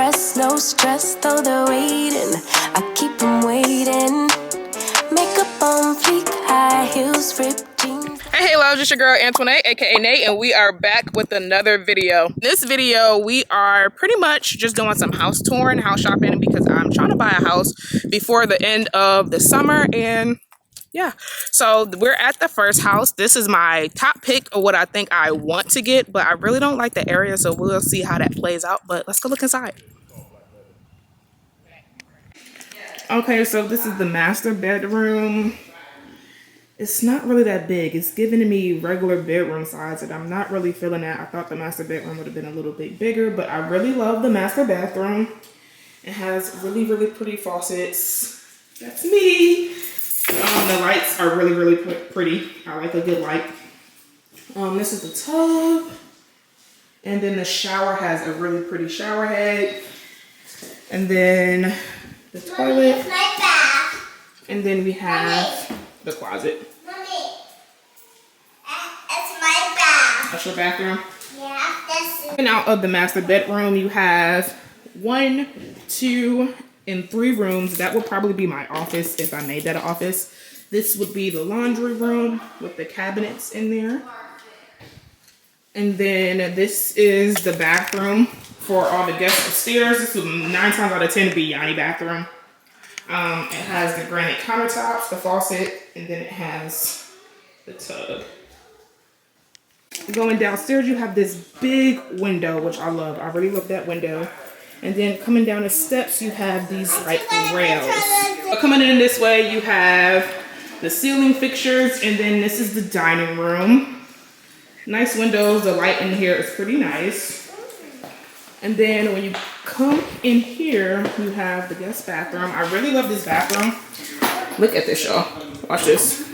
impressed, no stress, though they're waiting. I keep them waiting. Makeup on fleek, high heels, ripped jeans. Hey, hello, just your girl Antoinee, aka Nate, and we are back with another video. In this video, we are pretty much just doing some house touring, house shopping, because I'm trying to buy a house before the end of the summer, and yeah. So we're at the first house. This is my top pick of what I think I want to get, but I really don't like the area, so we'll see how that plays out. But let's go look inside. Okay, so this is the master bedroom. It's not really that big. It's giving me regular bedroom size, and I'm not really feeling that. I thought the master bedroom would have been a little bit bigger, but I really love the master bathroom. It has really, really pretty faucets. That's me. The lights are really, really pretty. I like a good light. This is the tub. And then the shower has a really pretty shower head. And then the toilet. Mommy, my bath. And then we have the closet. Mommy, it's my bath. That's your bathroom? Yeah, this is. And out of the master bedroom, you have 1, 2, and 3 rooms. That would probably be my office if I made that an office. This would be the laundry room with the cabinets in there. And then this is the bathroom for all the guests upstairs. This would 9 times out of 10 be Yanni bathroom. It has the granite countertops, the faucet, and then it has the tub. Going downstairs, you have this big window, which I love. I really love that window. And then coming down the steps, you have these like rails. But coming in this way, you have the ceiling fixtures, and then this is the dining room. Nice windows. The light in here is pretty nice. And then when you come in here, you have the guest bathroom. I really love this bathroom. Look at this, y'all. Watch this.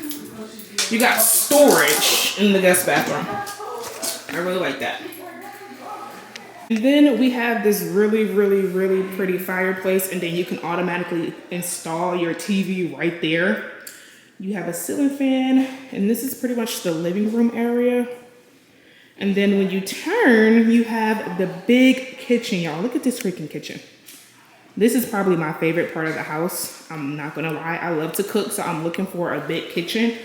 You got storage in the guest bathroom. I really like that. And then we have this really, really, really pretty fireplace, and then you can automatically install your TV right there. You have a ceiling fan, and this is pretty much the living room area. And then when you turn, you have the big kitchen, y'all. Look at this freaking kitchen. This is probably my favorite part of the house. I'm not gonna lie, I love to cook, so I'm looking for a big kitchen.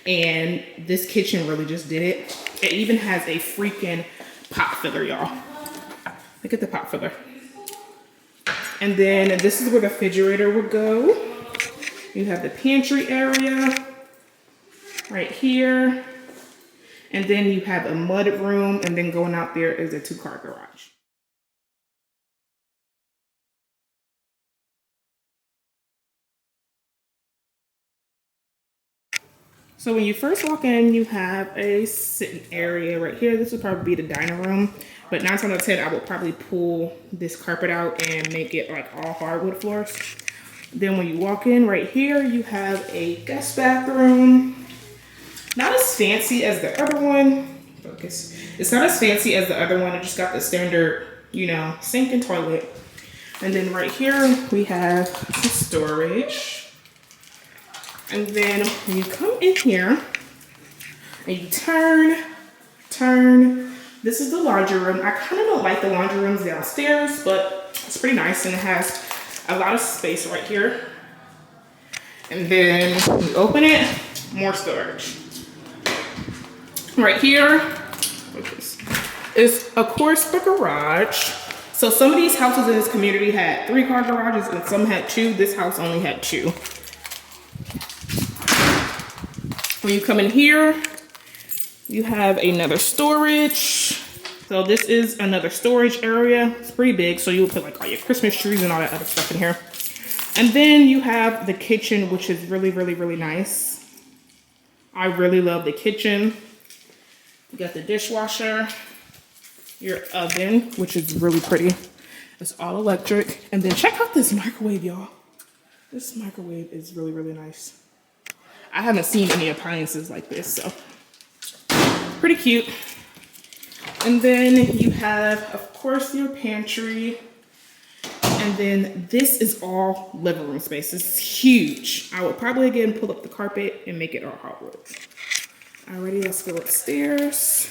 And this kitchen really just did it. It even has a freaking pot filler, y'all. Look at the pot filler. And then this is where the refrigerator would go. You have the pantry area right here. And then you have a mud room, and then going out there is a 2-car garage. So when you first walk in, you have a sitting area right here. This would probably be the dining room, but 9 times out of 10, I would probably pull this carpet out and make it like all hardwood floors. Then when you walk in right here, you have a guest bathroom. Not as fancy as the other one. Focus. It's not as fancy as the other one. It just got the standard, you know, sink and toilet. And then right here, we have some storage. And then when you come in here and you turn, this is the laundry room. I kind of don't like the laundry rooms downstairs, but it's pretty nice, and it has a lot of space right here. And then when you open it, more storage. Right here is, of course, the garage. So some of these houses in this community had 3-car garages, and some had 2. This house only had 2. When you come in here, you have another storage. So this is another storage area. It's pretty big, so you'll put like all your Christmas trees and all that other stuff in here. And then you have the kitchen, which is really, really, really nice. I really love the kitchen. You got the dishwasher, your oven, which is really pretty. It's all electric. And then check out this microwave, y'all. This microwave is really, really nice. I haven't seen any appliances like this, so pretty cute. And then you have, of course, your pantry. And then this is all living room space. It's huge. I would probably, again, pull up the carpet and make it all hardwood. Alrighty, let's go upstairs.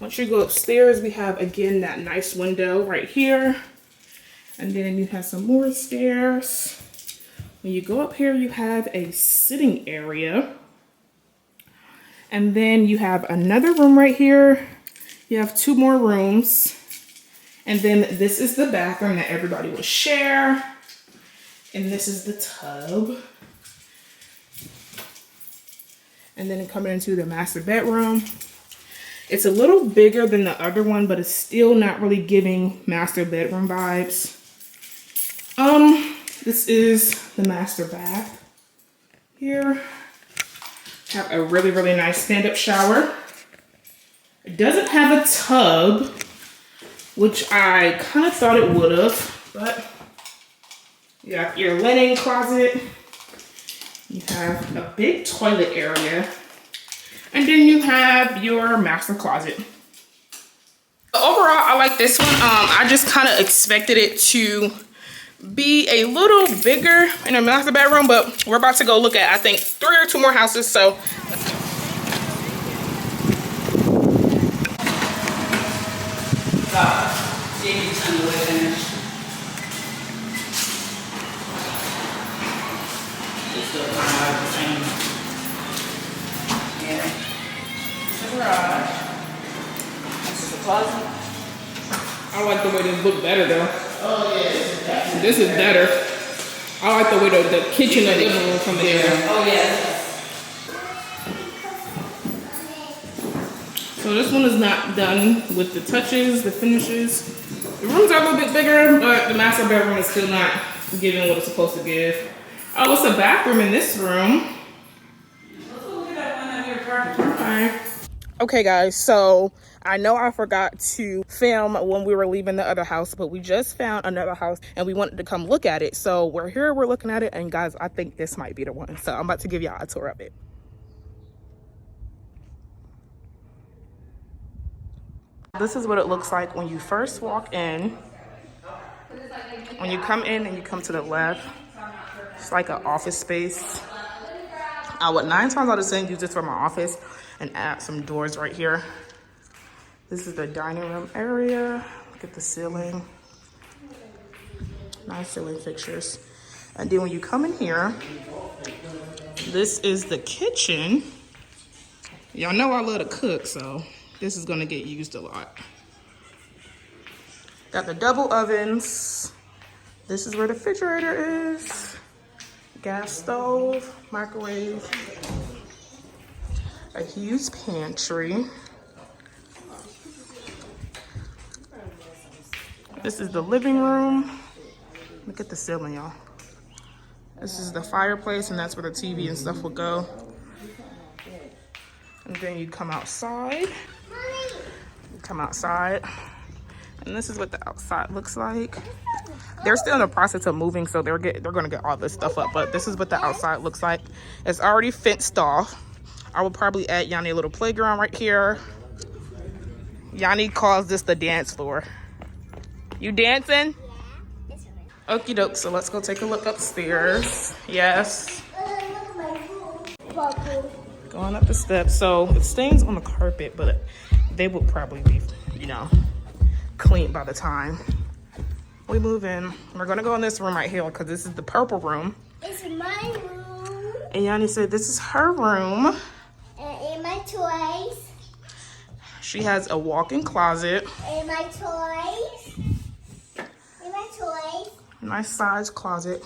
Once you go upstairs, we have again that nice window right here. And then you have some more stairs. When you go up here, you have a sitting area. And then you have another room right here. You have 2 more rooms. And then this is the bathroom that everybody will share. And this is the tub. And then coming into the master bedroom. It's a little bigger than the other one, but it's still not really giving master bedroom vibes. This is the master bath here. Have a really, really nice stand-up shower. It doesn't have a tub, which I kind of thought it would have, but you have your linen closet. You have a big toilet area. And then you have your master closet. Overall, I like this one. I just kind of expected it to be a little bigger in a master bedroom, but we're about to go look at, I think, 3 or 2 more houses, so let's go. It's still kind of the same. Yeah. The garage. This is the closet. I like the way this look better though. Oh yeah. This is better. I like the way the kitchen and living room come together. Oh yeah. So this one is not done with the touches, the finishes. The rooms are a little bit bigger, but the master bedroom is still not giving what it's supposed to give. Oh, it's a bathroom in this room. Let's go look at that one that we were talking about. Okay guys, so I know I forgot to film when we were leaving the other house, but we just found another house and we wanted to come look at it. So we're here, we're looking at it, and guys, I think this might be the one. So I'm about to give y'all a tour of it. This is what it looks like when you first walk in. When you come in and you come to the left, it's like an office space. I would 9 times out of 10 use this for my office and add some doors right here. This is the dining room area. Look at the ceiling. Nice ceiling fixtures. And then when you come in here, this is the kitchen. Y'all know I love to cook, so this is gonna get used a lot. Got the double ovens. This is where the refrigerator is. Gas stove, microwave. A huge pantry. This is the living room. Look at the ceiling, y'all. This is the fireplace, and that's where the TV and stuff will go. And then you come outside. You come outside. And this is what the outside looks like. They're still in the process of moving, so they're gonna get all this stuff up. But this is what the outside looks like. It's already fenced off. I will probably add Yanni a little playground right here. Yanni calls this the dance floor. You dancing? Okie doke, so let's go take a look upstairs. Yes. Going up the steps. So it stains on the carpet, but they will probably be, you know, clean by the time we move in. We're gonna go in this room right here because this is the purple room. It's my room. And Yanni said this is her room. And my toys. She has a walk-in closet. And my toys. And my toys. Nice size closet.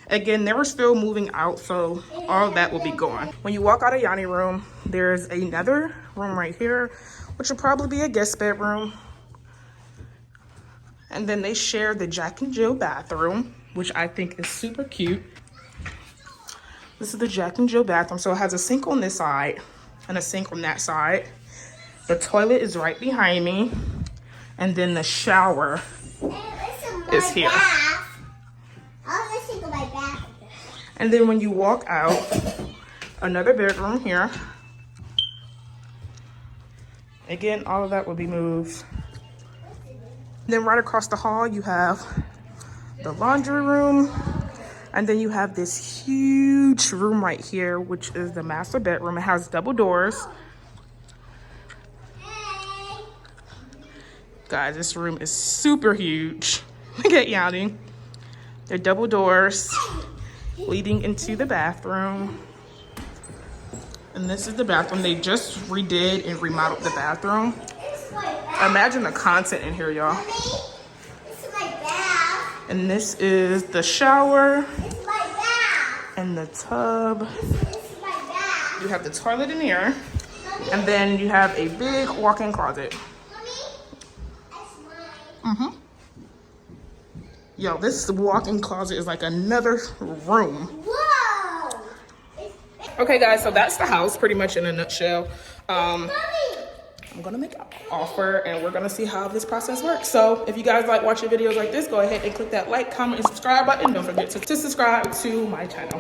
Again, they were still moving out, so all that will be gone. When you walk out of Yanni's room, there's another room right here, which will probably be a guest bedroom. And then they share the Jack and Jill bathroom, which I think is super cute. This is the Jack and Jill bathroom. So it has a sink on this side and a sink on that side. The toilet is right behind me. And then the shower is here. And then when you walk out, another bedroom here. Again, all of that will be moved. Then right across the hall, you have the laundry room. And then you have this huge room right here, which is the master bedroom. It has double doors. Guys, this room is super huge. Look at Yanni. They're double doors leading into the bathroom. And this is the bathroom. They just redid and remodeled the bathroom. Imagine the content in here, y'all. And this is the shower and the tub. You have the toilet in here. And then you have a big walk-in closet. Yo, this walk-in closet is like another room. Whoa! Okay, guys, so that's the house pretty much in a nutshell. I'm gonna make an offer and we're gonna see how this process works. So if you guys like watching videos like this, go ahead and click that like, comment, and subscribe button. Don't forget to subscribe to my channel.